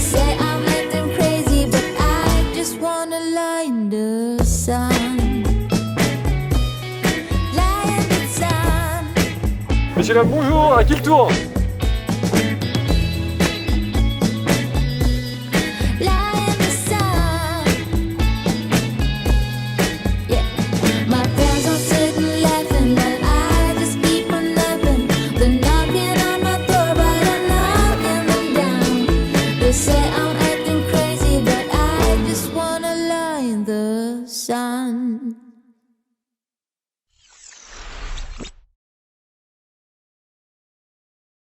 say I'm acting crazy, but I just wanna lie in the sun. Lie in the sun. Messieurs, dames, bonjour, à qui le tour? Say I'm acting crazy, but I just wanna lie in the sun.